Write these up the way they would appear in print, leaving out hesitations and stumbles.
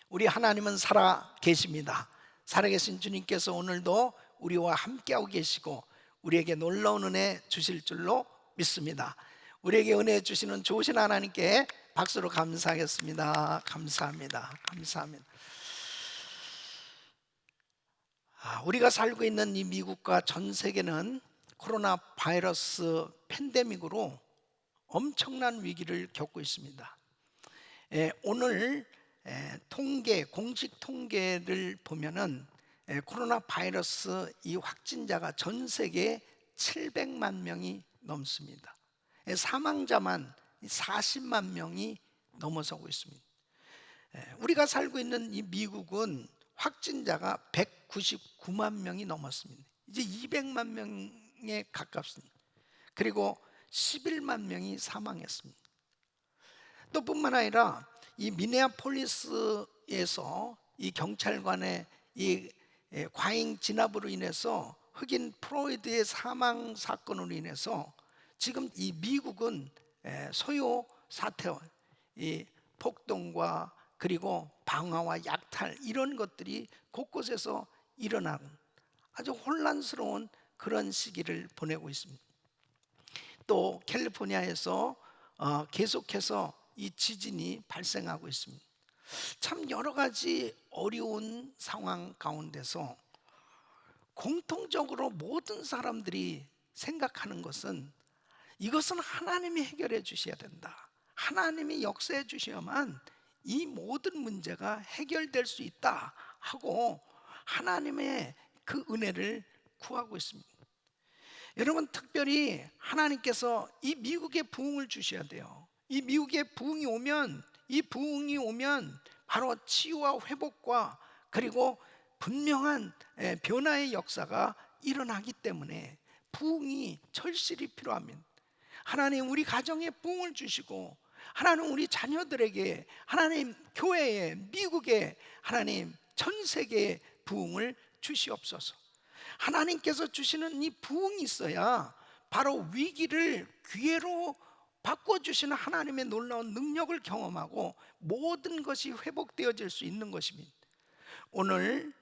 우리 하나님은 살아 계십니다. 살아계신 주님께서 오늘도 우리와 함께하고 계시고 우리에게 놀라운 은혜 주실 줄로 믿습니다. 우리에게 은혜 주시는 좋으신 하나님께 박수로 감사하겠습니다. 감사합니다. 감사합니다. 우리가 살고 있는 이 미국과 전 세계는 코로나 바이러스 팬데믹으로 엄청난 위기를 겪고 있습니다. 오늘 공식 통계를 보면은 코로나 바이러스 이 확진자가 전 세계 700만 명이 넘습니다. 사망자만 40만 명이 넘어서고 있습니다. 우리가 살고 있는 이 미국은 확진자가 199만 명이 넘었습니다. 이제 200만 명에 가깝습니다. 그리고 11만 명이 사망했습니다. 또 뿐만 아니라 이 미네아폴리스에서 이 경찰관의 이 과잉 진압으로 인해서 흑인 플로이드의 사망 사건으로 인해서 지금 이 미국은 소요 사태와 이 폭동과 그리고 방화와 약탈 이런 것들이 곳곳에서 일어나는 아주 혼란스러운 그런 시기를 보내고 있습니다. 또 캘리포니아에서 계속해서 이 지진이 발생하고 있습니다. 참 여러 가지 어려운 상황 가운데서 공통적으로 모든 사람들이 생각하는 것은 이것은 하나님이 해결해 주셔야 된다. 하나님이 역사해 주셔야만 이 모든 문제가 해결될 수 있다 하고 하나님의 그 은혜를 구하고 있습니다. 여러분, 특별히 하나님께서 이 미국에 부흥을 주셔야 돼요. 이 미국에 부흥이 오면 바로 치유와 회복과 그리고 분명한 변화의 역사가 일어나기 때문에 부흥이 절실히 필요합니다. 하나님 우리 가정에 부흥을 주시고 하나님 우리 자녀들에게 하나님 교회에 미국에 하나님 전 세계에 부흥을 주시옵소서. 하나님께서 주시는 이 부흥이 있어야 바로 위기를 기회로 바꿔주시는 하나님의 놀라운 능력을 경험하고 모든 것이 회복되어질 수 있는 것입니다. 오늘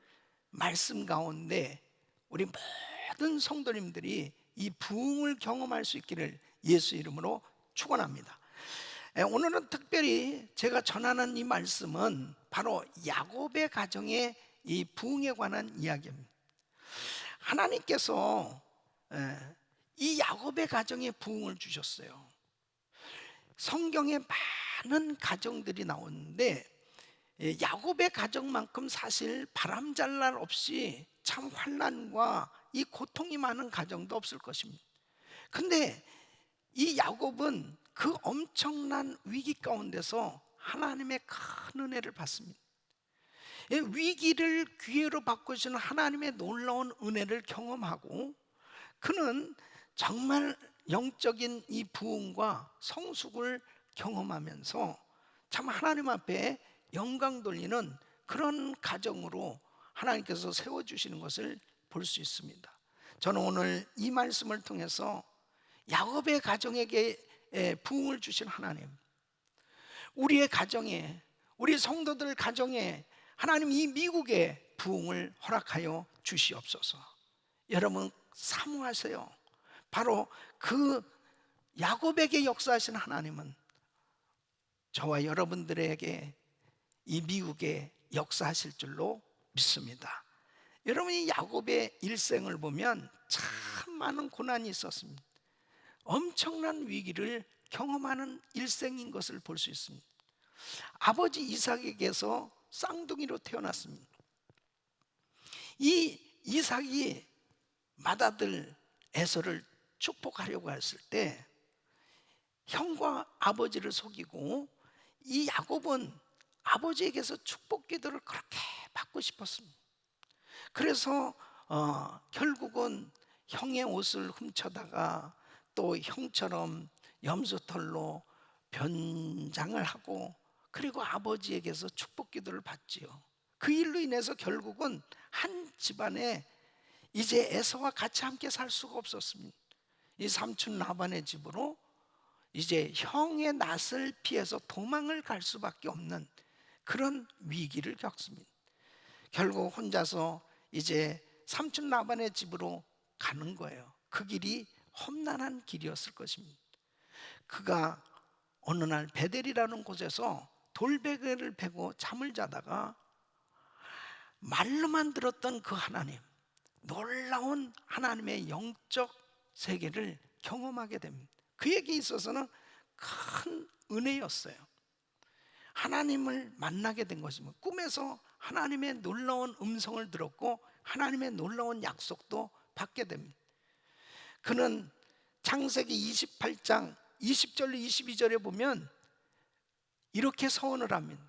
말씀 가운데 우리 모든 성도님들이 이 부흥을 경험할 수 있기를 예수 이름으로 축원합니다. 오늘은 특별히 제가 전하는 이 말씀은 바로 야곱의 가정의 이 부흥에 관한 이야기입니다. 하나님께서 이 야곱의 가정에 부흥을 주셨어요. 성경에 많은 가정들이 나오는데 야곱의 가정만큼 사실 바람잘날 없이 참 환난과 이 고통이 많은 가정도 없을 것입니다. 근데 이 야곱은 그 엄청난 위기 가운데서 하나님의 큰 은혜를 받습니다. 위기를 기회로 바꾸시는 하나님의 놀라운 은혜를 경험하고 그는 정말 영적인 이 부흥과 성숙을 경험하면서 참 하나님 앞에 영광 돌리는 그런 가정으로 하나님께서 세워주시는 것을 볼 수 있습니다. 저는 오늘 이 말씀을 통해서 야곱의 가정에게 부흥을 주신 하나님, 우리의 가정에, 우리 성도들 가정에 하나님 이 미국에 부흥을 허락하여 주시옵소서. 여러분 사모하세요. 바로 그 야곱에게 역사하신 하나님은 저와 여러분들에게 이 미국에 역사하실 줄로 믿습니다. 여러분이 야곱의 일생을 보면 참 많은 고난이 있었습니다. 엄청난 위기를 경험하는 일생인 것을 볼 수 있습니다. 아버지 이삭에게서 쌍둥이로 태어났습니다. 이 이삭이 맏아들 에서를 축복하려고 했을 때 형과 아버지를 속이고 이 야곱은 아버지에게서 축복 기도를 그렇게 받고 싶었습니다. 그래서 결국은 형의 옷을 훔쳐다가 또 형처럼 염소털로 변장을 하고 그리고 아버지에게서 축복 기도를 받지요. 그 일로 인해서 결국은 한 집안에 이제 에서와 같이 함께 살 수가 없었습니다. 이 삼촌 라반의 집으로 이제 형의 낯을 피해서 도망을 갈 수밖에 없는 그런 위기를 겪습니다. 결국 혼자서 이제 삼촌 라반의 집으로 가는 거예요. 그 길이 험난한 길이었을 것입니다. 그가 어느 날 베델이라는 곳에서 돌베개를 베고 잠을 자다가 말로만 들었던 그 하나님, 놀라운 하나님의 영적 세계를 경험하게 됩니다. 그에게 있어서는 큰 은혜였어요. 하나님을 만나게 된 것입니다. 꿈에서 하나님의 놀라운 음성을 들었고 하나님의 놀라운 약속도 받게 됩니다. 그는 창세기 28장 20절 22절에 보면 이렇게 서원을 합니다.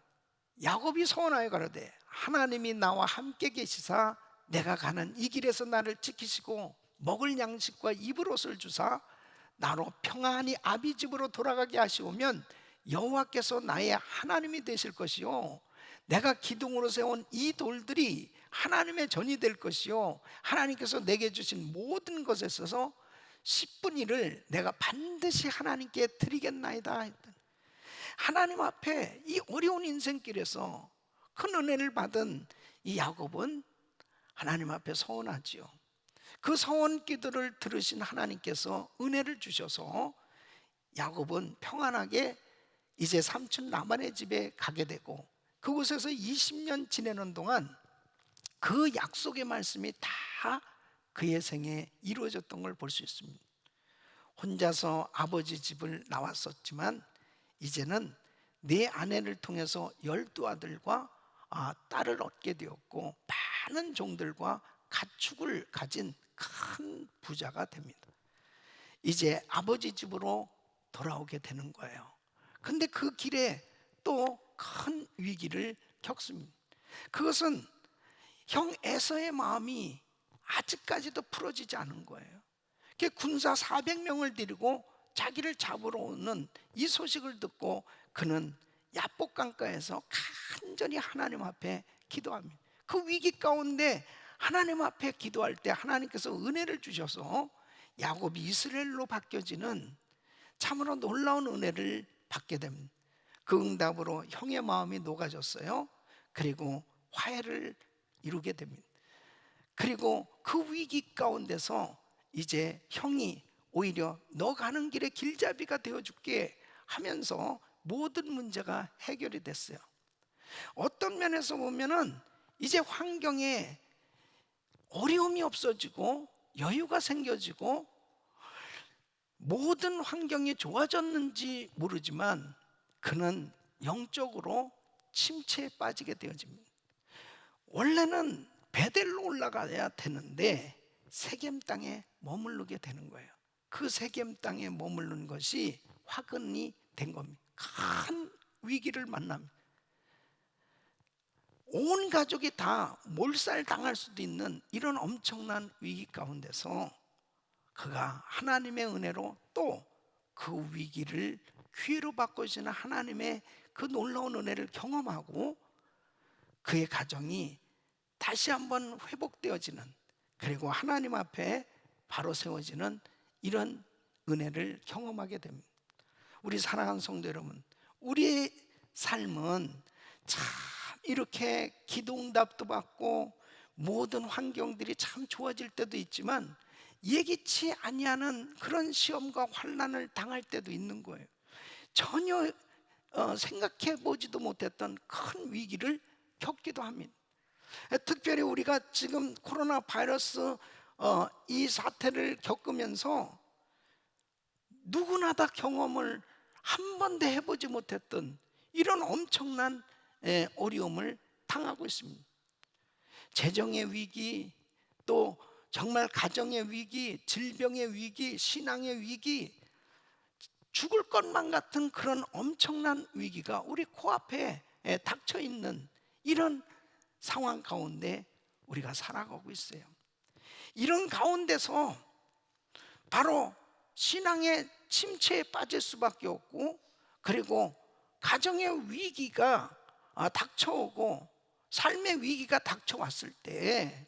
야곱이 서원하여 가로되 하나님이 나와 함께 계시사 내가 가는 이 길에서 나를 지키시고 먹을 양식과 입을 옷을 주사 나로 평안히 아비 집으로 돌아가게 하시오면 여호와께서 나의 하나님이 되실 것이요 내가 기둥으로 세운 이 돌들이 하나님의 전이 될 것이요 하나님께서 내게 주신 모든 것에 있어서 10분의 1을 내가 반드시 하나님께 드리겠나이다. 하나님 앞에 이 어려운 인생길에서 큰 은혜를 받은 이 야곱은 하나님 앞에 서원하지요. 그 서원 기도를 들으신 하나님께서 은혜를 주셔서 야곱은 평안하게 이제 삼촌 라반의 집에 가게 되고 그곳에서 20년 지내는 동안 그 약속의 말씀이 다 그의 생에 이루어졌던 걸 볼 수 있습니다. 혼자서 아버지 집을 나왔었지만 이제는 네 아내를 통해서 12아들과 딸을 얻게 되었고 많은 종들과 가축을 가진 큰 부자가 됩니다. 이제 아버지 집으로 돌아오게 되는 거예요. 근데 그 길에 또 큰 위기를 겪습니다. 그것은 형 에서의 마음이 아직까지도 풀어지지 않은 거예요. 군사 400명을 데리고 자기를 잡으러 오는 이 소식을 듣고 그는 야복 강가에서 간절히 하나님 앞에 기도합니다. 그 위기 가운데 하나님 앞에 기도할 때 하나님께서 은혜를 주셔서 야곱이 이스라엘로 바뀌어지는 참으로 놀라운 은혜를 받게 됩니다. 그 응답으로 형의 마음이 녹아졌어요. 그리고 화해를 이루게 됩니다. 그리고 그 위기 가운데서 이제 형이 오히려 너 가는 길에 길잡이가 되어줄게 하면서 모든 문제가 해결이 됐어요. 어떤 면에서 보면은 이제 환경에 어려움이 없어지고 여유가 생겨지고 모든 환경이 좋아졌는지 모르지만 그는 영적으로 침체에 빠지게 되어집니다. 원래는 베델로 올라가야 되는데 세겜 땅에 머무르게 되는 거예요. 그 세겜 땅에 머무르는 것이 화근이 된 겁니다. 큰 위기를 만납니다. 온 가족이 다 몰살당할 수도 있는 이런 엄청난 위기 가운데서 그가 하나님의 은혜로 또 그 위기를 기회로 바꾸시는 하나님의 그 놀라운 은혜를 경험하고 그의 가정이 다시 한번 회복되어지는 그리고 하나님 앞에 바로 세워지는 이런 은혜를 경험하게 됩니다. 우리 사랑하는 성도 여러분, 우리의 삶은 참 이렇게 기도응답도 받고 모든 환경들이 참 좋아질 때도 있지만 예기치 아니하는 그런 시험과 환난을 당할 때도 있는 거예요. 전혀 생각해 보지도 못했던 큰 위기를 겪기도 합니다. 특별히 우리가 지금 코로나 바이러스 이 사태를 겪으면서 누구나 다 경험을 한 번도 해보지 못했던 이런 엄청난 어려움을 당하고 있습니다. 재정의 위기, 또 정말 가정의 위기, 질병의 위기, 신앙의 위기, 죽을 것만 같은 그런 엄청난 위기가 우리 코앞에 닥쳐 있는 이런 상황 가운데 우리가 살아가고 있어요. 이런 가운데서 바로 신앙의 침체에 빠질 수밖에 없고 그리고 가정의 위기가 닥쳐오고 삶의 위기가 닥쳐왔을 때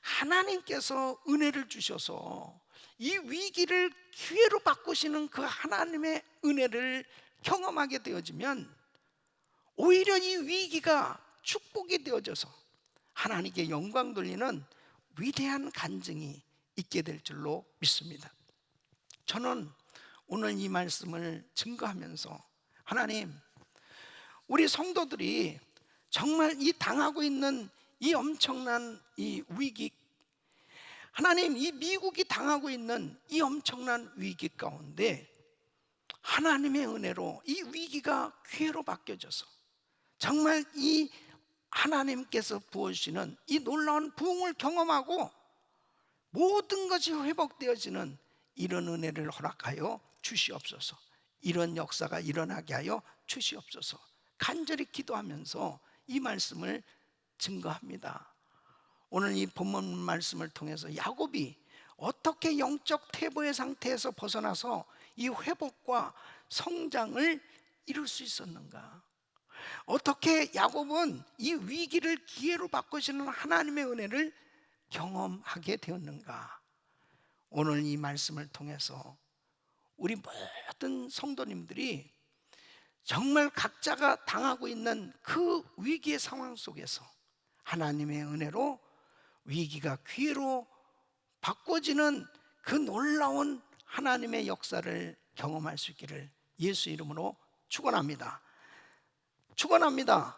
하나님께서 은혜를 주셔서 이 위기를 기회로 바꾸시는 그 하나님의 은혜를 경험하게 되어지면 오히려 이 위기가 축복이 되어져서 하나님께 영광 돌리는 위대한 간증이 있게 될 줄로 믿습니다. 저는 오늘 이 말씀을 증거하면서 하나님, 우리 성도들이 정말 이 당하고 있는 이 엄청난 이 위기, 하나님, 이 미국이 당하고 있는 이 엄청난 위기 가운데 하나님의 은혜로 이 위기가 기회로 바뀌어져서 정말 이 하나님께서 부어주시는 이 놀라운 부흥을 경험하고 모든 것이 회복되어지는 이런 은혜를 허락하여 주시옵소서. 이런 역사가 일어나게 하여 주시옵소서. 간절히 기도하면서 이 말씀을 증거합니다. 오늘 이 본문 말씀을 통해서 야곱이 어떻게 영적 퇴보의 상태에서 벗어나서 이 회복과 성장을 이룰 수 있었는가? 어떻게 야곱은 이 위기를 기회로 바꾸시는 하나님의 은혜를 경험하게 되었는가? 오늘 이 말씀을 통해서 우리 모든 성도님들이 정말 각자가 당하고 있는 그 위기의 상황 속에서 하나님의 은혜로 위기가 기회로 바꿔지는 그 놀라운 하나님의 역사를 경험할 수 있기를 예수 이름으로 축원합니다. 축원합니다.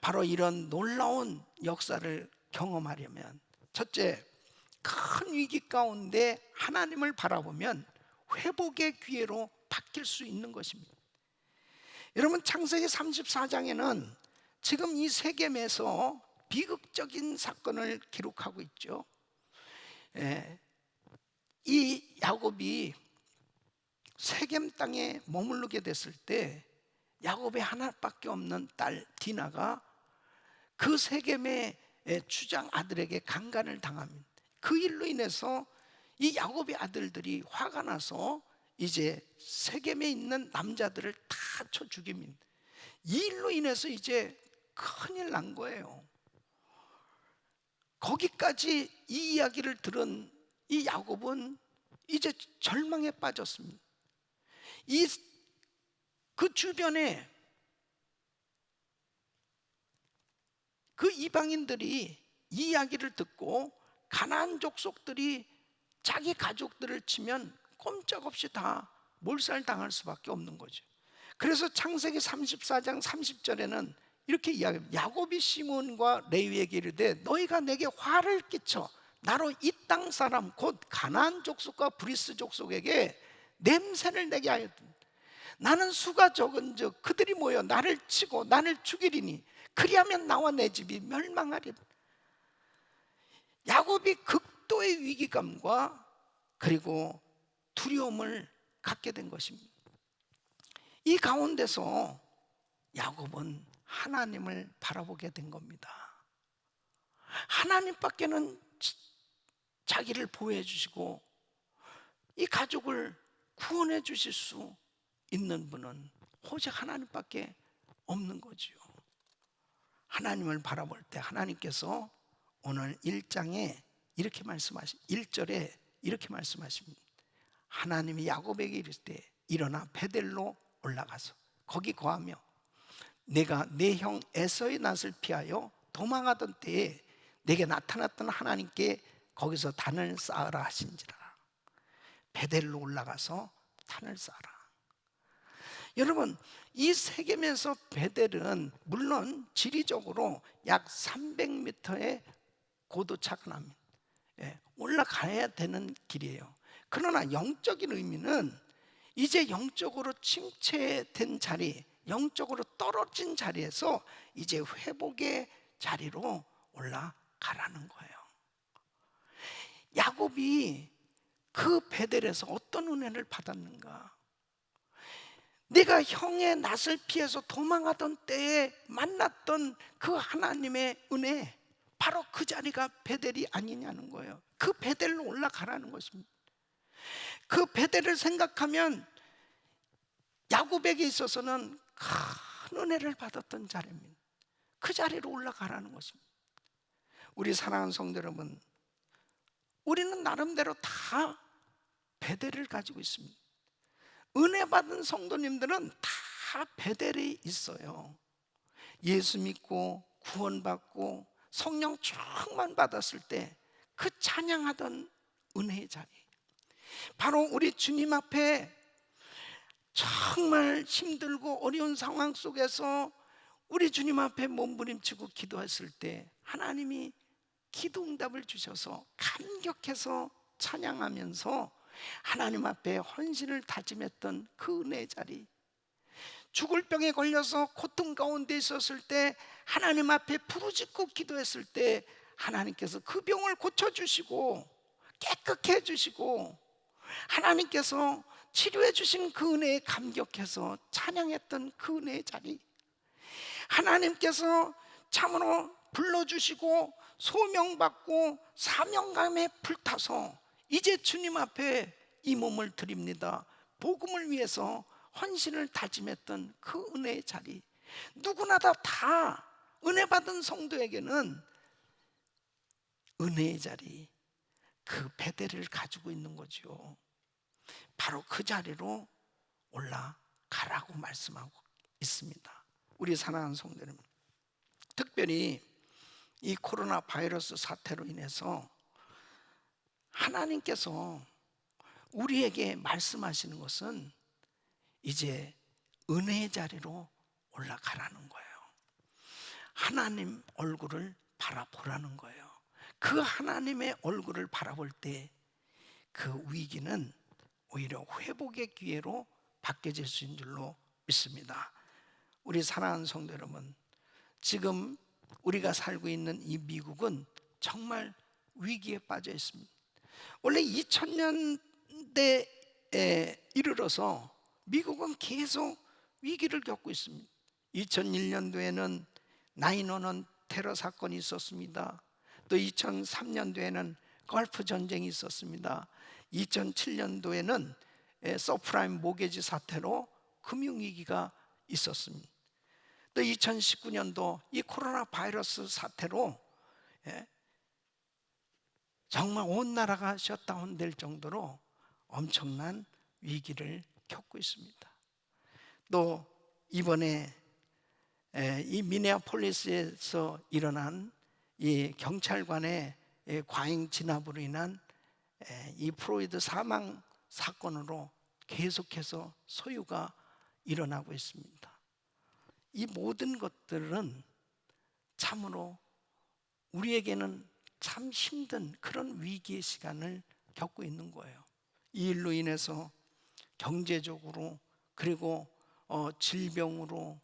바로 이런 놀라운 역사를 경험하려면 첫째, 큰 위기 가운데 하나님을 바라보면 회복의 기회로 바뀔 수 있는 것입니다. 여러분, 창세기 34장에는 지금 이 세겜에서 비극적인 사건을 기록하고 있죠. 이 야곱이 세겜 땅에 머무르게 됐을 때 야곱의 하나밖에 없는 딸 디나가 그 세겜의 주장 아들에게 강간을 당합니다. 그 일로 인해서 이 야곱의 아들들이 화가 나서 이제 세겜에 있는 남자들을 다 쳐 죽입니다. 이 일로 인해서 이제 큰일 난 거예요. 거기까지 이 이야기를 들은 이 야곱은 이제 절망에 빠졌습니다. 그 주변에 그 이방인들이 이 이야기를 듣고 가나안 족속들이 자기 가족들을 치면 꼼짝없이 다 몰살당할 수밖에 없는 거죠. 그래서 창세기 34장 30절에는 이렇게 이야기합니다. 야곱이 시몬과 레위에게 이르되 너희가 내게 화를 끼쳐 나로 이 땅 사람 곧 가나안 족속과 브리스 족속에게 냄새를 내게 하였다. 나는 수가 적은즉 그들이 모여 나를 치고 나를 죽이리니 그리하면 나와 내 집이 멸망하리라. 야곱이 극도의 위기감과 그리고 두려움을 갖게 된 것입니다. 이 가운데서 야곱은 하나님을 바라보게 된 겁니다. 하나님밖에는 자기를 보호해 주시고 이 가족을 구원해 주실 수 있는 분은 오직 하나님밖에 없는 거지요. 하나님을 바라볼 때 하나님께서 오늘 1장에 이렇게 말씀하십니다. 1절에 이렇게 말씀하십니다. 하나님이 야곱에게 이르실 때 일어나 베델로 올라가서 거기 거하며 내가 내 형 에서의 낯을 피하여 도망하던 때에 내게 나타났던 하나님께 거기서 단을 쌓으라 하신지라. 베델로 올라가서 단을 쌓아라. 여러분, 이 세겜에서 베델은 물론 지리적으로 약 300m의 고도차가 납니다. 올라가야 되는 길이에요. 그러나 영적인 의미는 이제 영적으로 침체된 자리, 영적으로 떨어진 자리에서 이제 회복의 자리로 올라가라는 거예요. 야곱이 그 베델에서 어떤 은혜를 받았는가? 내가 형의 낯을 피해서 도망하던 때에 만났던 그 하나님의 은혜, 바로 그 자리가 베델이 아니냐는 거예요. 그 베델로 올라가라는 것입니다. 그 베델을 생각하면 야곱에게 있어서는 큰 은혜를 받았던 자리입니다. 그 자리로 올라가라는 것입니다. 우리 사랑하는 성도 여러분, 우리는 나름대로 다 베델을 가지고 있습니다. 은혜 받은 성도님들은 다 베델이 있어요. 예수 믿고 구원받고 성령 충만 받았을 때 그 찬양하던 은혜의 자리, 바로 우리 주님 앞에 정말 힘들고 어려운 상황 속에서 우리 주님 앞에 몸부림치고 기도했을 때 하나님이 기도 응답을 주셔서 감격해서 찬양하면서 하나님 앞에 헌신을 다짐했던 그 은혜의 자리, 죽을 병에 걸려서 고통 가운데 있었을 때 하나님 앞에 부르짖고 기도했을 때 하나님께서 그 병을 고쳐주시고 깨끗게 해주시고 하나님께서 치료해 주신 그 은혜에 감격해서 찬양했던 그 은혜의 자리, 하나님께서 참으로 불러주시고 소명받고 사명감에 불타서 이제 주님 앞에 이 몸을 드립니다, 복음을 위해서 헌신을 다짐했던 그 은혜의 자리, 누구나 다 은혜 받은 성도에게는 은혜의 자리, 그 베델을 가지고 있는 거죠. 바로 그 자리로 올라가라고 말씀하고 있습니다. 우리 사랑하는 성도 여러분, 특별히 이 코로나 바이러스 사태로 인해서 하나님께서 우리에게 말씀하시는 것은 이제 은혜의 자리로 올라가라는 거예요. 하나님 얼굴을 바라보라는 거예요. 그 하나님의 얼굴을 바라볼 때 그 위기는 오히려 회복의 기회로 바뀌어질 수 있는 줄로 믿습니다. 우리 사랑하는 성도 여러분, 지금 우리가 살고 있는 이 미국은 정말 위기에 빠져 있습니다. 원래 2000년대에 이르러서 미국은 계속 위기를 겪고 있습니다. 2001년도에는 9/11 테러 사건이 있었습니다. 또 2003년도에는 걸프 전쟁이 있었습니다. 2007년도에는 서프라임 모게지 사태로 금융위기가 있었습니다. 또 2019년도 이 코로나 바이러스 사태로 정말 온 나라가 셧다운 될 정도로 엄청난 위기를 겪고 있습니다. 또 이번에 이 미네아폴리스에서 일어난 이 경찰관의 과잉 진압으로 인한 이 프로이드 사망 사건으로 계속해서 소유가 일어나고 있습니다. 이 모든 것들은 참으로 우리에게는 참 힘든 그런 위기의 시간을 겪고 있는 거예요. 이 일로 인해서 경제적으로, 그리고 질병으로,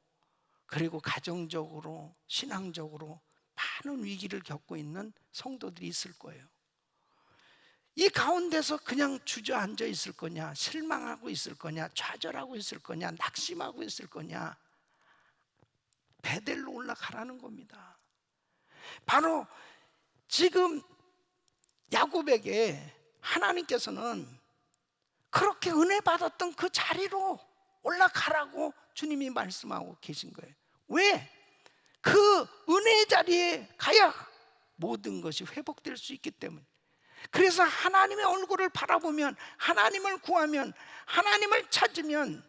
그리고 가정적으로, 신앙적으로 많은 위기를 겪고 있는 성도들이 있을 거예요. 이 가운데서 그냥 주저앉아 있을 거냐, 실망하고 있을 거냐, 좌절하고 있을 거냐, 낙심하고 있을 거냐, 베델로 올라가라는 겁니다. 바로 지금 야곱에게 하나님께서는 그렇게 은혜 받았던 그 자리로 올라가라고 주님이 말씀하고 계신 거예요. 왜? 그 은혜의 자리에 가야 모든 것이 회복될 수 있기 때문에. 그래서 하나님의 얼굴을 바라보면, 하나님을 구하면, 하나님을 찾으면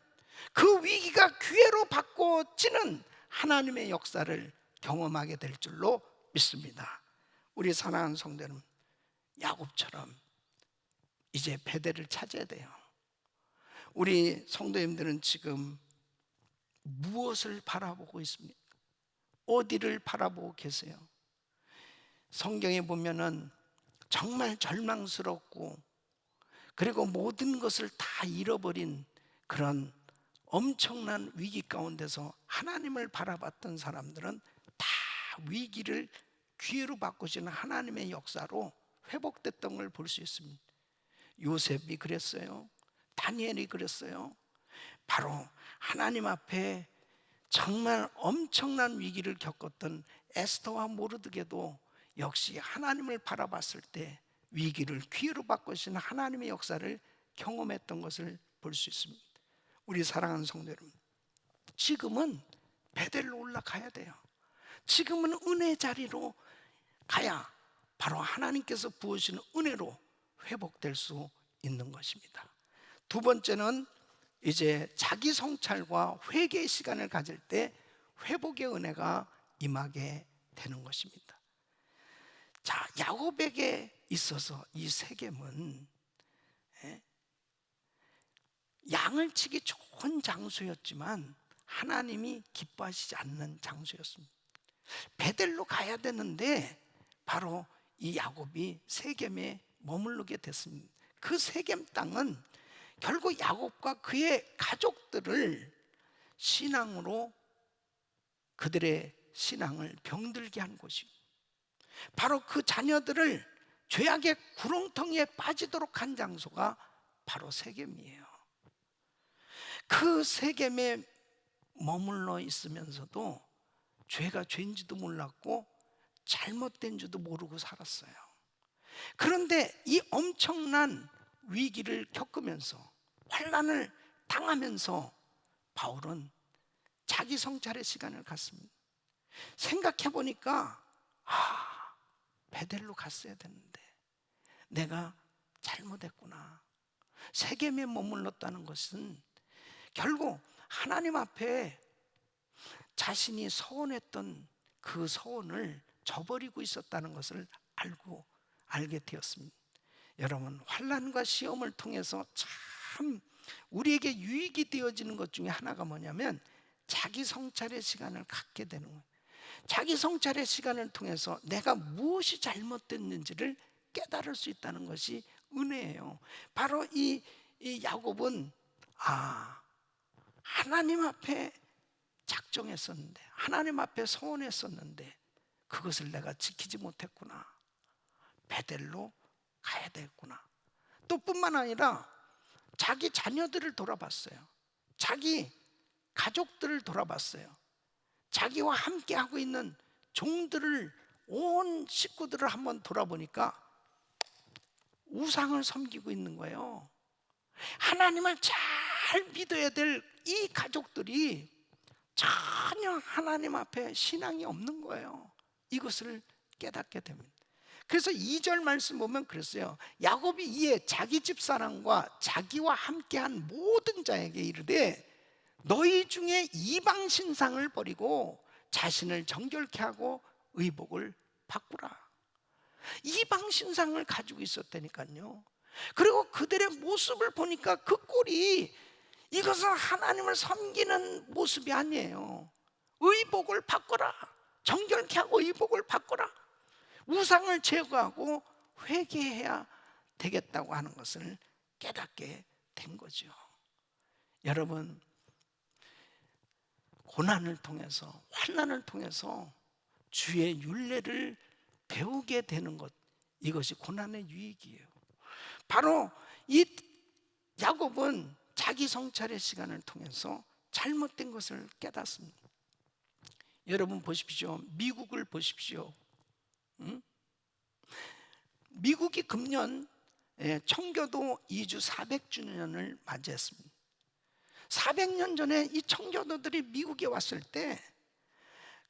그 위기가 기회로 바꿔지는 하나님의 역사를 경험하게 될 줄로 믿습니다. 우리 사랑하는 성도 여러분, 야곱처럼 이제 베델을 찾아야 돼요. 우리 성도님들은 지금 무엇을 바라보고 있습니까? 어디를 바라보고 계세요? 성경에 보면은 정말 절망스럽고, 그리고 모든 것을 다 잃어버린 그런 엄청난 위기 가운데서 하나님을 바라봤던 사람들은 다 위기를 기회로 바꾸시는 하나님의 역사로 회복됐던 걸 볼 수 있습니다. 요셉이 그랬어요. 다니엘이 그랬어요. 바로 하나님 앞에 정말 엄청난 위기를 겪었던 에스더와 모르드게도 역시 하나님을 바라봤을 때 위기를 기회로 바꾸시는 하나님의 역사를 경험했던 것을 볼 수 있습니다. 우리 사랑하는 성도 여러분, 지금은 베델로 올라가야 돼요. 지금은 은혜 자리로 가야 바로 하나님께서 부으시는 은혜로 회복될 수 있는 것입니다. 두 번째는 이제 자기 성찰과 회개의 시간을 가질 때 회복의 은혜가 임하게 되는 것입니다. 자, 야곱에게 있어서 이 세겜은 양을 치기 좋은 장소였지만 하나님이 기뻐하시지 않는 장소였습니다. 베델로 가야 되는데 바로 이 야곱이 세겜에 머무르게 됐습니다. 그 세겜 땅은 결국 야곱과 그의 가족들을 신앙으로 그들의 신앙을 병들게 한 곳이고, 바로 그 자녀들을 죄악의 구렁텅이에 빠지도록 한 장소가 바로 세겜이에요. 그 세겜에 머물러 있으면서도 죄가 죄인지도 몰랐고 잘못된 줄도 모르고 살았어요. 그런데 이 엄청난 위기를 겪으면서, 환난을 당하면서 바울은 자기 성찰의 시간을 갖습니다. 생각해 보니까 베델로 갔어야 되는데 내가 잘못했구나. 세겜에 머물렀다는 것은 결국 하나님 앞에 자신이 서원했던 그 서원을 저버리고 있었다는 것을 알게 되었습니다. 여러분, 환난과 시험을 통해서 참 우리에게 유익이 되어지는 것 중에 하나가 뭐냐면 자기 성찰의 시간을 갖게 되는 거예요. 자기 성찰의 시간을 통해서 내가 무엇이 잘못됐는지를 깨달을 수 있다는 것이 은혜예요. 바로 이 야곱은 하나님 앞에 작정했었는데, 하나님 앞에 서원했었는데 그것을 내가 지키지 못했구나. 베델로 가야 되겠구나. 또 뿐만 아니라 자기 자녀들을 돌아봤어요. 자기 가족들을 돌아봤어요. 자기와 함께 하고 있는 종들을, 온 식구들을 한번 돌아보니까 우상을 섬기고 있는 거예요. 하나님을 잘 믿어야 될 이 가족들이 전혀 하나님 앞에 신앙이 없는 거예요. 이것을 깨닫게 됩니다. 그래서 2절 말씀 보면 그랬어요. 야곱이 이에 자기 집사람과 자기와 함께한 모든 자에게 이르되 너희 중에 이방 신상을 버리고 자신을 정결케 하고 의복을 바꾸라. 이방 신상을 가지고 있었다니까요. 그리고 그들의 모습을 보니까 그 꼴이, 이것은 하나님을 섬기는 모습이 아니에요. 의복을 바꾸라. 정결케 하고 의복을 바꾸라. 우상을 제거하고 회개해야 되겠다고 하는 것을 깨닫게 된 거죠. 여러분, 고난을 통해서, 환난을 통해서 주의 율례를 배우게 되는 것, 이것이 고난의 유익이에요. 바로 이 야곱은 자기 성찰의 시간을 통해서 잘못된 것을 깨닫습니다. 여러분 보십시오. 미국을 보십시오. 미국이 금년 청교도 이주 400주년을 맞이했습니다. 400년 전에 이 청교도들이 미국에 왔을 때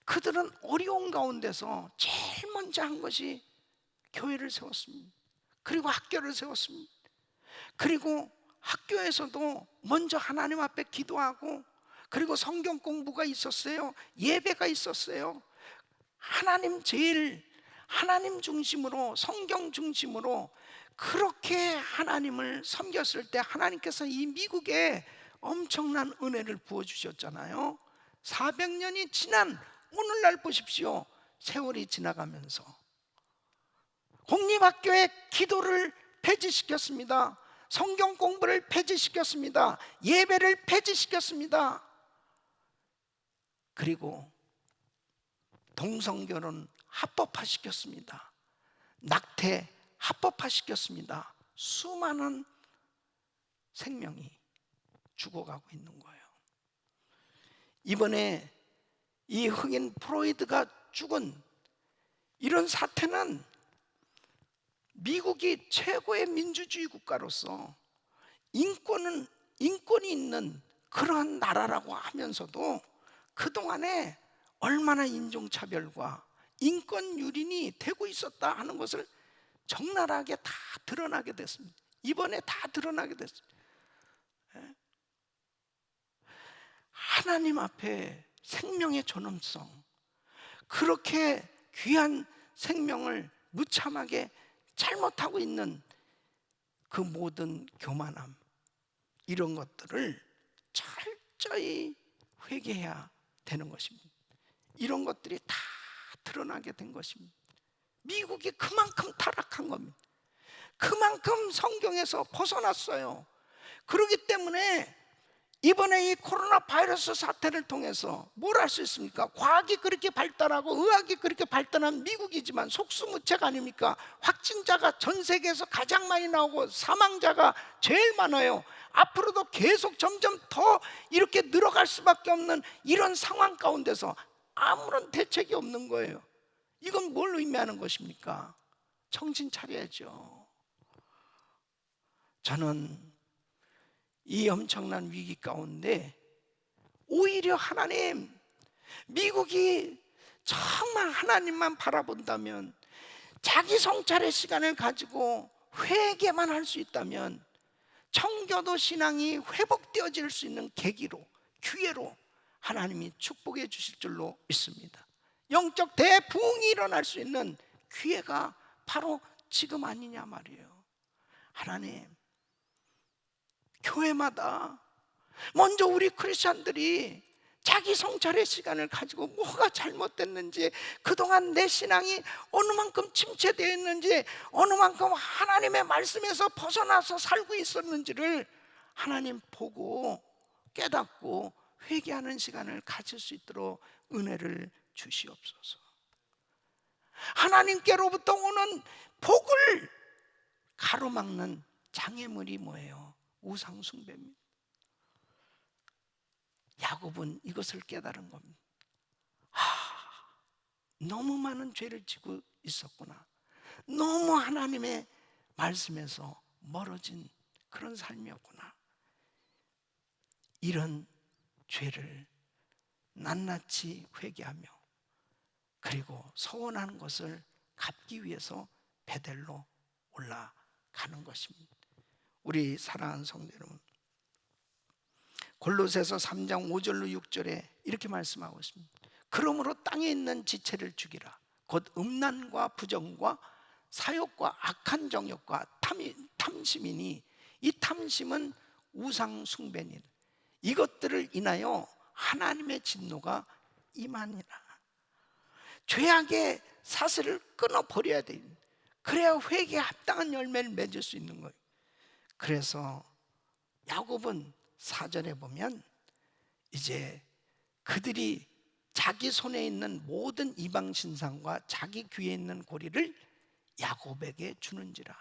그들은 어려운 가운데서 제일 먼저 한 것이 교회를 세웠습니다. 그리고 학교를 세웠습니다. 그리고 학교에서도 먼저 하나님 앞에 기도하고, 그리고 성경 공부가 있었어요. 예배가 있었어요. 하나님 중심으로, 성경 중심으로 그렇게 하나님을 섬겼을 때 하나님께서 이 미국에 엄청난 은혜를 부어주셨잖아요. 400년이 지난 오늘날 보십시오. 세월이 지나가면서 공립학교의 기도를 폐지시켰습니다. 성경 공부를 폐지시켰습니다. 예배를 폐지시켰습니다. 그리고 동성결혼 합법화시켰습니다. 낙태 합법화시켰습니다. 수많은 생명이 죽어가고 있는 거예요. 이번에 이 흑인 프로이드가 죽은 이런 사태는 미국이 최고의 민주주의 국가로서 인권이 있는 그러한 나라라고 하면서도 그동안에 얼마나 인종차별과 인권 유린이 되고 있었다 하는 것을 적나라하게 다 드러나게 됐습니다. 이번에 다 드러나게 됐습니다. 하나님 앞에 생명의 존엄성, 그렇게 귀한 생명을 무참하게 잘못하고 있는 그 모든 교만함, 이런 것들을 철저히 회개해야 되는 것입니다. 이런 것들이 다 드러나게 된 것입니다. 미국이 그만큼 타락한 겁니다. 그만큼 성경에서 벗어났어요. 그렇기 때문에 이번에 이 코로나 바이러스 사태를 통해서 뭘 할 수 있습니까? 과학이 그렇게 발달하고 의학이 그렇게 발달한 미국이지만 속수무책 아닙니까? 확진자가 전 세계에서 가장 많이 나오고 사망자가 제일 많아요. 앞으로도 계속 점점 더 이렇게 늘어갈 수밖에 없는 이런 상황 가운데서 아무런 대책이 없는 거예요. 이건 뭘 의미하는 것입니까? 정신 차려야죠. 저는 이 엄청난 위기 가운데 오히려 하나님, 미국이 정말 하나님만 바라본다면, 자기 성찰의 시간을 가지고 회개만 할 수 있다면 청교도 신앙이 회복되어질 수 있는 계기로, 기회로 하나님이 축복해 주실 줄로 믿습니다. 영적 대부흥이 일어날 수 있는 기회가 바로 지금 아니냐 말이에요. 하나님, 교회마다 먼저 우리 크리스찬들이 자기 성찰의 시간을 가지고 뭐가 잘못됐는지, 그동안 내 신앙이 어느 만큼 침체되어 있는지, 어느 만큼 하나님의 말씀에서 벗어나서 살고 있었는지를 하나님 보고 깨닫고 회개하는 시간을 가질 수 있도록 은혜를 주시옵소서. 하나님께로부터 오는 복을 가로막는 장애물이 뭐예요? 우상 숭배입니다. 야곱은 이것을 깨달은 겁니다. 너무 많은 죄를 지고 있었구나. 너무 하나님의 말씀에서 멀어진 그런 삶이었구나. 이런 죄를 낱낱이 회개하며, 그리고 서원하는 것을 갚기 위해서 베델로 올라가는 것입니다. 우리 사랑하는 성도 여러분, 골로새서 3장 5절로 6절에 이렇게 말씀하고 있습니다. 그러므로 땅에 있는 지체를 죽이라. 곧 음란과 부정과 사욕과 악한 정욕과 탐심이니, 이 탐심은 우상 숭배니라. 이것들을 인하여 하나님의 진노가 임하니라. 죄악의 사슬을 끊어버려야 돼. 그래야 회개에 합당한 열매를 맺을 수 있는 거예요. 그래서 야곱은 4절에 보면 이제 그들이 자기 손에 있는 모든 이방 신상과 자기 귀에 있는 고리를 야곱에게 주는지라.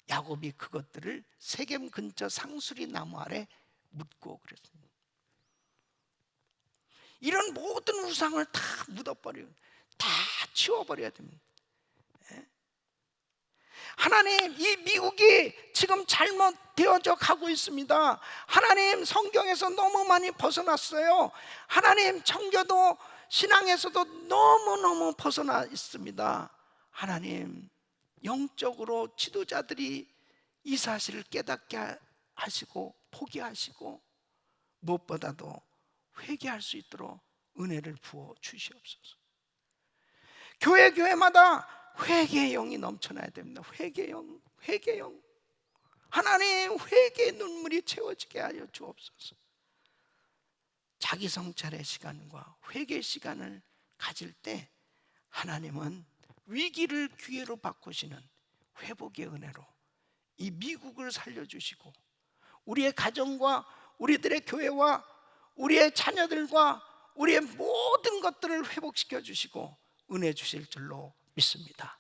야곱이 그것들을 세겜 근처 상수리 나무 아래 묻고 그랬습니다. 이런 모든 우상을 다 묻어버려요. 다 치워버려야 됩니다. 하나님, 이 미국이 지금 잘못되어져 가고 있습니다. 하나님, 성경에서 너무 많이 벗어났어요. 하나님, 청교도 신앙에서도 너무너무 벗어나 있습니다. 하나님, 영적으로 지도자들이 이 사실을 깨닫게 하시고 포기하시고, 무엇보다도 회개할 수 있도록 은혜를 부어 주시옵소서. 교회마다 회개의 영이 넘쳐나야 됩니다. 회개의 영. 하나님, 회개의 눈물이 채워지게 하여 주옵소서. 자기 성찰의 시간과 회개의 시간을 가질 때 하나님은 위기를 기회로 바꾸시는 회복의 은혜로 이 미국을 살려주시고, 우리의 가정과 우리들의 교회와 우리의 자녀들과 우리의 모든 것들을 회복시켜 주시고 은혜 주실 줄로 믿습니다.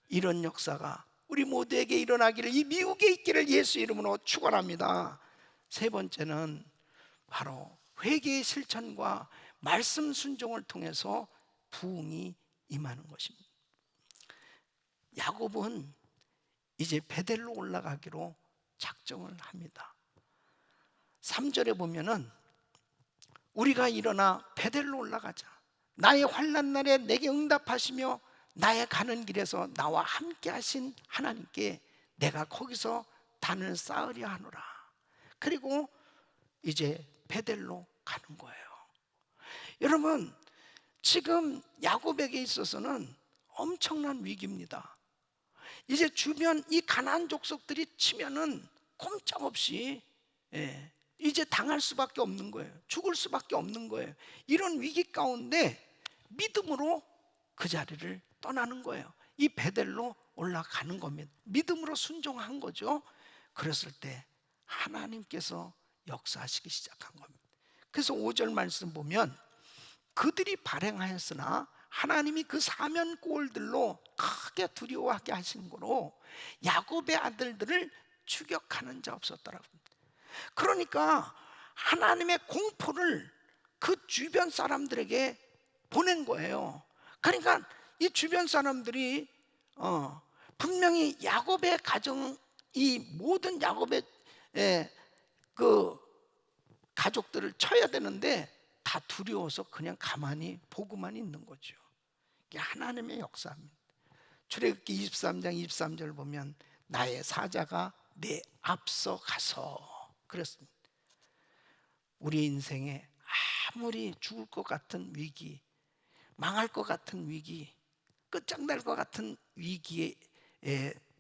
이런 역사가 우리 모두에게 일어나기를, 이 미국에 있기를 예수 이름으로 축원합니다. 세 번째는 바로 회개의 실천과 말씀 순종을 통해서 부흥이 임하는 것입니다. 야곱은 이제 베델로 올라가기로 작정을 합니다. 3절에 보면은 우리가 일어나 베델로 올라가자. 나의 환난 날에 내게 응답하시며 나의 가는 길에서 나와 함께 하신 하나님께 내가 거기서 단을 쌓으려 하노라. 그리고 이제 베델로 가는 거예요. 여러분, 지금 야곱에게 있어서는 엄청난 위기입니다. 이제 주변 이 가나안 족속들이 치면은 꼼짝없이 이제 당할 수밖에 없는 거예요. 죽을 수밖에 없는 거예요. 이런 위기 가운데 믿음으로 그 자리를 떠나는 거예요. 이 베델로 올라가는 겁니다. 믿음으로 순종한 거죠. 그랬을 때 하나님께서 역사하시기 시작한 겁니다. 그래서 5절 말씀 보면 그들이 발행하였으나 하나님이 그 사면골들로 크게 두려워하게 하신 거로 야곱의 아들들을 추격하는 자 없었더라고요. 그러니까 하나님의 공포를 그 주변 사람들에게 보낸 거예요. 그러니까 이 주변 사람들이 분명히 야곱의 가정, 이 모든 야곱의 그 가족들을 쳐야 되는데 다 두려워서 그냥 가만히 보고만 있는 거죠. 이게 하나님의 역사입니다. 출애굽기 23장 23절 보면 나의 사자가 내 앞서 가서 그랬습니다. 우리 인생에 아무리 죽을 것 같은 위기, 망할 것 같은 위기, 끝장날 것 같은 위기에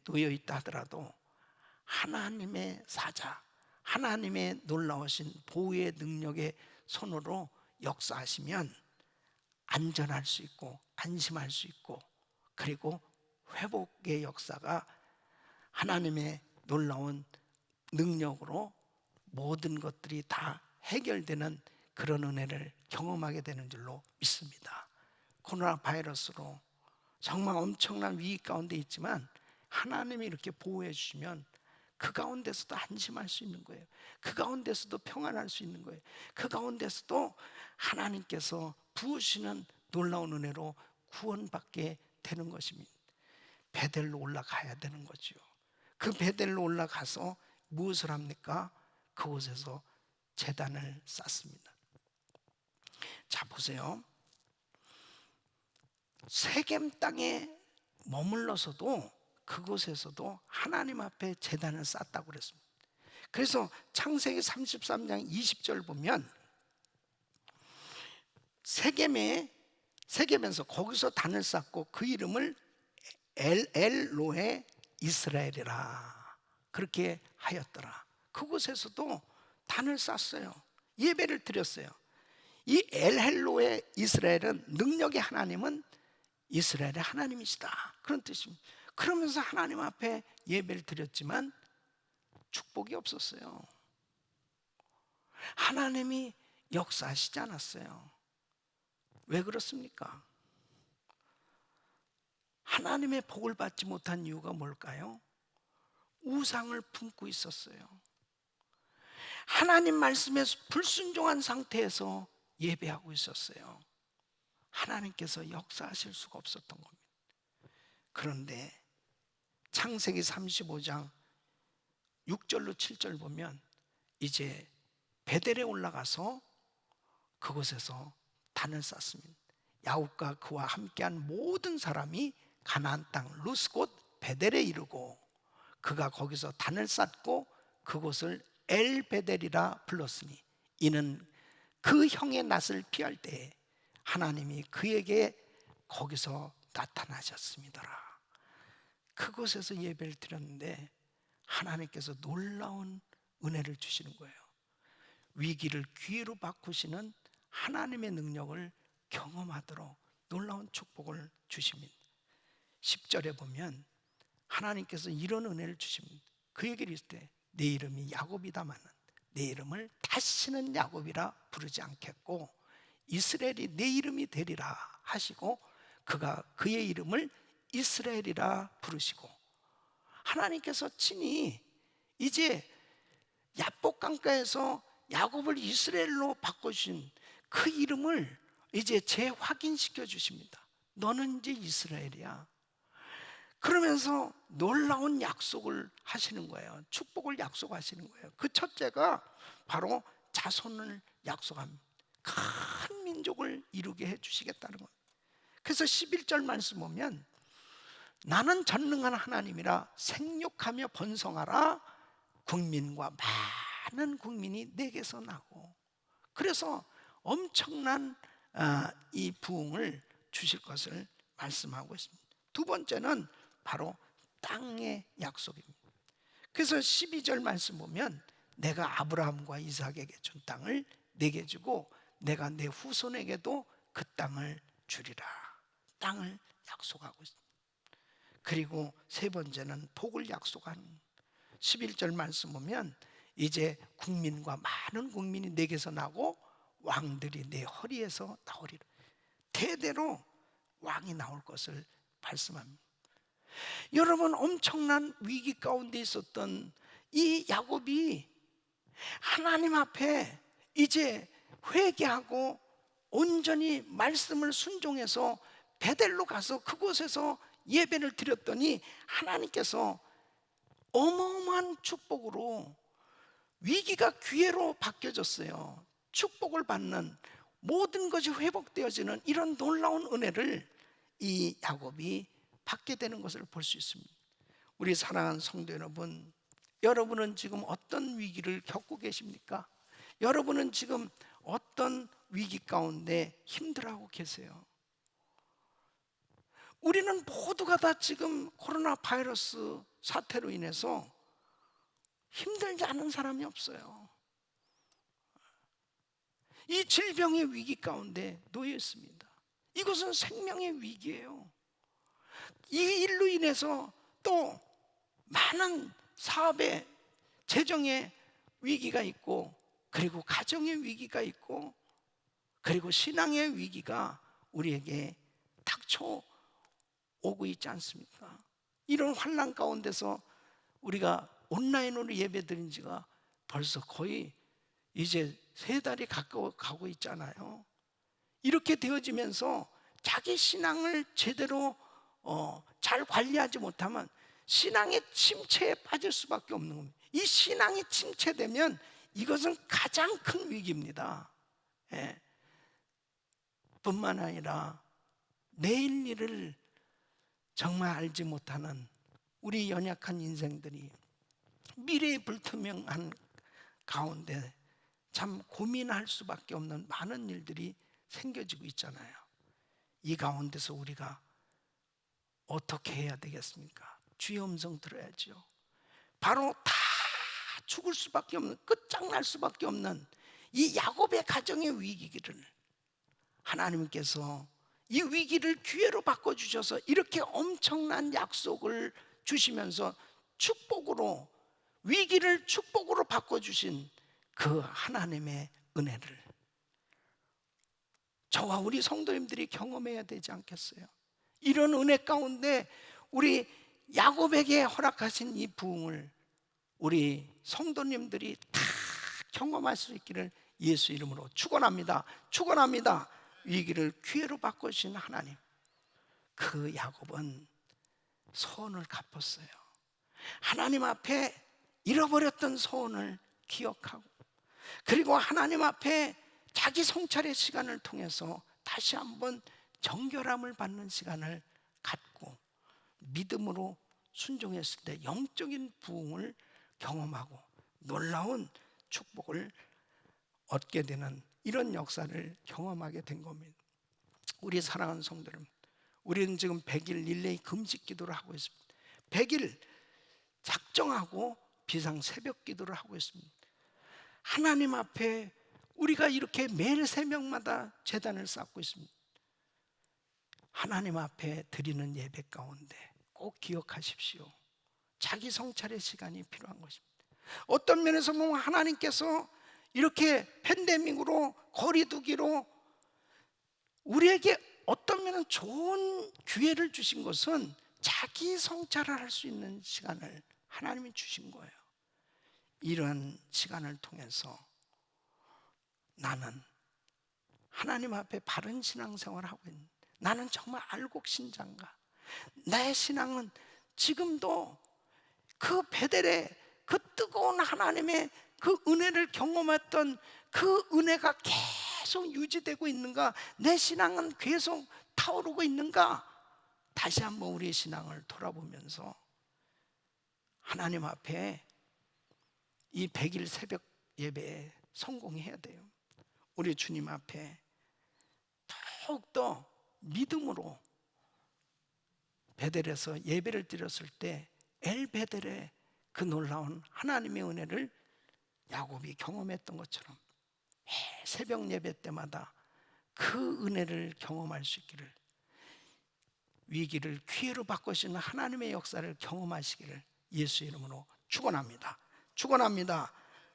놓여 있다 하더라도 하나님의 사자, 하나님의 놀라우신 보호의 능력의 손으로 역사하시면 안전할 수 있고 안심할 수 있고, 그리고 회복의 역사가 하나님의 놀라운 능력으로 모든 것들이 다 해결되는 그런 은혜를 경험하게 되는 줄로 믿습니다. 코로나 바이러스로 정말 엄청난 위기 가운데 있지만 하나님이 이렇게 보호해 주시면 그 가운데서도 안심할 수 있는 거예요. 그 가운데서도 평안할 수 있는 거예요. 그 가운데서도 하나님께서 부으시는 놀라운 은혜로 구원받게 되는 것입니다. 베델로 올라가야 되는 거죠. 그 베델로 올라가서 무엇을 합니까? 그곳에서 제단을 쌓습니다. 자, 보세요. 세겜 땅에 머물러서도 그곳에서도 하나님 앞에 제단을 쌓았다고 그랬습니다. 그래서 창세기 33장 20절 보면 세겜에서 거기서 단을 쌓고 그 이름을 엘로헤 이스라엘이라 그렇게 하였더라. 그곳에서도 단을 쌓았어요. 예배를 드렸어요. 이 엘헬로의 이스라엘은 능력의 하나님은 이스라엘의 하나님이시다, 그런 뜻입니다. 그러면서 하나님 앞에 예배를 드렸지만 축복이 없었어요. 하나님이 역사하시지 않았어요. 왜 그렇습니까? 하나님의 복을 받지 못한 이유가 뭘까요? 우상을 품고 있었어요. 하나님 말씀에 불순종한 상태에서 예배하고 있었어요. 하나님께서 역사하실 수가 없었던 겁니다. 그런데 창세기 35장 6절로 7절 보면 이제 베델에 올라가서 그곳에서 단을 쌓습니다. 야곱과 그와 함께한 모든 사람이 가나안 땅 루스 곧 베델에 이르고 그가 거기서 단을 쌓고 그곳을 엘베델이라 불렀으니 이는 그 형의 낯을 피할 때에 하나님이 그에게 거기서 나타나셨습니다라. 그곳에서 예배를 드렸는데 하나님께서 놀라운 은혜를 주시는 거예요. 위기를 기회로 바꾸시는 하나님의 능력을 경험하도록 놀라운 축복을 주십니다. 10절에 보면 하나님께서 이런 은혜를 주십니다. 그에게 이르실 때 내 이름이 야곱이다마는 내 이름을 다시는 야곱이라 부르지 않겠고 이스라엘이 내 이름이 되리라 하시고 그가 그의 이름을 이스라엘이라 부르시고, 하나님께서 친히 이제 야복 강가에서 야곱을 이스라엘로 바꿔주신 그 이름을 이제 재확인시켜 주십니다. 너는 이제 이스라엘이야. 그러면서 놀라운 약속을 하시는 거예요. 축복을 약속하시는 거예요. 그 첫째가 바로 자손을 약속합니다. 큰 민족을 이루게 해주시겠다는 거예요. 그래서 11절 말씀 보면 나는 전능한 하나님이라 생육하며 번성하라. 국민과 많은 국민이 내게서 나고, 그래서 엄청난 이 부흥을 주실 것을 말씀하고 있습니다. 두 번째는 바로 땅의 약속입니다. 그래서 12절 말씀 보면 내가 아브라함과 이삭에게 준 땅을 내게 주고 내가 내 후손에게도 그 땅을 주리라. 땅을 약속하고 있습니다. 그리고 세 번째는 복을 약속하는 11절 말씀 보면 이제 국민과 많은 국민이 내게서 나고 왕들이 내 허리에서 나오리라. 대대로 왕이 나올 것을 말씀합니다. 여러분, 엄청난 위기 가운데 있었던 이 야곱이 하나님 앞에 이제 회개하고 온전히 말씀을 순종해서 베델로 가서 그곳에서 예배를 드렸더니 하나님께서 어마어마한 축복으로 위기가 기회로 바뀌어졌어요. 축복을 받는 모든 것이 회복되어지는 이런 놀라운 은혜를 이 야곱이 받게 되는 것을 볼 수 있습니다. 우리 사랑하는 성도 여러분, 여러분은 지금 어떤 위기를 겪고 계십니까? 여러분은 지금 어떤 위기 가운데 힘들어하고 계세요? 우리는 모두가 다 지금 코로나 바이러스 사태로 인해서 힘들지 않은 사람이 없어요. 이 질병의 위기 가운데 놓여 있습니다. 이것은 생명의 위기예요. 이 일로 인해서 또 많은 사업의 재정의 위기가 있고, 그리고 가정의 위기가 있고, 그리고 신앙의 위기가 우리에게 닥쳐오고 있지 않습니까? 이런 환난 가운데서 우리가 온라인으로 예배 드린 지가 벌써 거의 이제 3달이 가까워 가고 있잖아요. 이렇게 되어지면서 자기 신앙을 제대로 잘 관리하지 못하면 신앙의 침체에 빠질 수밖에 없는 겁니다. 이 신앙이 침체되면 이것은 가장 큰 위기입니다. 예. 뿐만 아니라 내일 일을 정말 알지 못하는 우리 연약한 인생들이 미래의 불투명한 가운데 참 고민할 수밖에 없는 많은 일들이 생겨지고 있잖아요. 이 가운데서 우리가 어떻게 해야 되겠습니까? 주의 음성 들어야죠. 바로 다 죽을 수밖에 없는, 끝장날 수밖에 없는 이 야곱의 가정의 위기를 하나님께서 이 위기를 기회로 바꿔주셔서 이렇게 엄청난 약속을 주시면서 축복으로, 위기를 축복으로 바꿔주신 그 하나님의 은혜를 저와 우리 성도님들이 경험해야 되지 않겠어요? 이런 은혜 가운데 우리 야곱에게 허락하신 이 부흥을 우리 성도님들이 다 경험할 수 있기를 예수 이름으로 축원합니다. 축원합니다. 위기를 기회로 바꾸신 하나님, 그 야곱은 소원을 갚았어요. 하나님 앞에 잃어버렸던 소원을 기억하고, 그리고 하나님 앞에 자기 성찰의 시간을 통해서 다시 한번 정결함을 받는 시간을 갖고 믿음으로 순종했을 때 영적인 부흥을 경험하고 놀라운 축복을 얻게 되는 이런 역사를 경험하게 된 겁니다. 우리 사랑하는 성도 여러분, 우리는 지금 100일 릴레이 금식 기도를 하고 있습니다. 100일 작정하고 비상 새벽 기도를 하고 있습니다. 하나님 앞에 우리가 이렇게 매일 새벽마다 제단을 쌓고 있습니다. 하나님 앞에 드리는 예배 가운데 꼭 기억하십시오. 자기 성찰의 시간이 필요한 것입니다. 어떤 면에서 보면 하나님께서 이렇게 팬데믹으로 거리두기로 우리에게 어떤 면은 좋은 기회를 주신 것은 자기 성찰을 할 수 있는 시간을 하나님이 주신 거예요. 이런 시간을 통해서 나는 하나님 앞에 바른 신앙생활을 하고 있는, 나는 정말 알곡신자인가? 내 신앙은 지금도 그 베델의 그 뜨거운 하나님의 그 은혜를 경험했던 그 은혜가 계속 유지되고 있는가? 내 신앙은 계속 타오르고 있는가? 다시 한번 우리의 신앙을 돌아보면서 하나님 앞에 이 100일 새벽 예배에 성공해야 돼요. 우리 주님 앞에 더욱더 믿음으로 베델에서 예배를 드렸을 때 엘베델의 그 놀라운 하나님의 은혜를 야곱이 경험했던 것처럼 매 새벽 예배 때마다 그 은혜를 경험할 수 있기를, 위기를 기회로 바꾸시는 하나님의 역사를 경험하시기를 예수 이름으로 축원합니다. 축원합니다.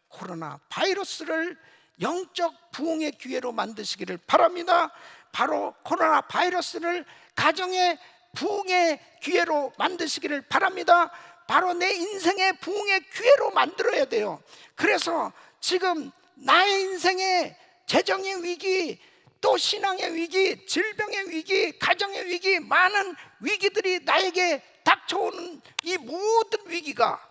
코로나 바이러스를 영적 부흥의 기회로 만드시기를 바랍니다. 바로 코로나 바이러스를 가정의 부흥의 기회로 만드시기를 바랍니다. 바로 내 인생의 부흥의 기회로 만들어야 돼요. 그래서 지금 나의 인생의 재정의 위기, 또 신앙의 위기, 질병의 위기, 가정의 위기, 많은 위기들이 나에게 닥쳐오는 이 모든 위기가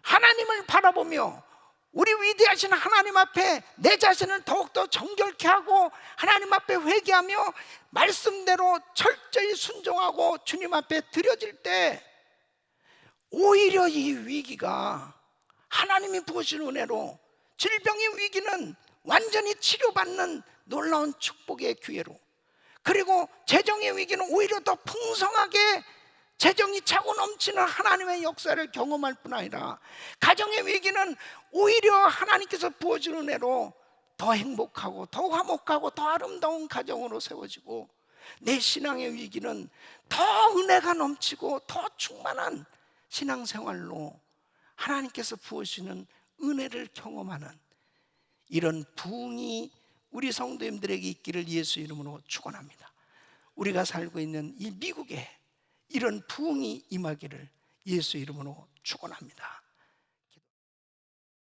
하나님을 바라보며 우리 위대하신 하나님 앞에 내 자신을 더욱더 정결케 하고 하나님 앞에 회개하며 말씀대로 철저히 순종하고 주님 앞에 드려질 때 오히려 이 위기가 하나님이 부으신 은혜로, 질병의 위기는 완전히 치료받는 놀라운 축복의 기회로, 그리고 재정의 위기는 오히려 더 풍성하게 재정이 차고 넘치는 하나님의 역사를 경험할 뿐 아니라 가정의 위기는 오히려 하나님께서 부어준 은혜로 더 행복하고 더 화목하고 더 아름다운 가정으로 세워지고, 내 신앙의 위기는 더 은혜가 넘치고 더 충만한 신앙생활로 하나님께서 부으시는 은혜를 경험하는 이런 부흥이 우리 성도님들에게 있기를 예수 이름으로 축원합니다. 우리가 살고 있는 이 미국에 이런 부흥이 임하기를 예수 이름으로 축원합니다.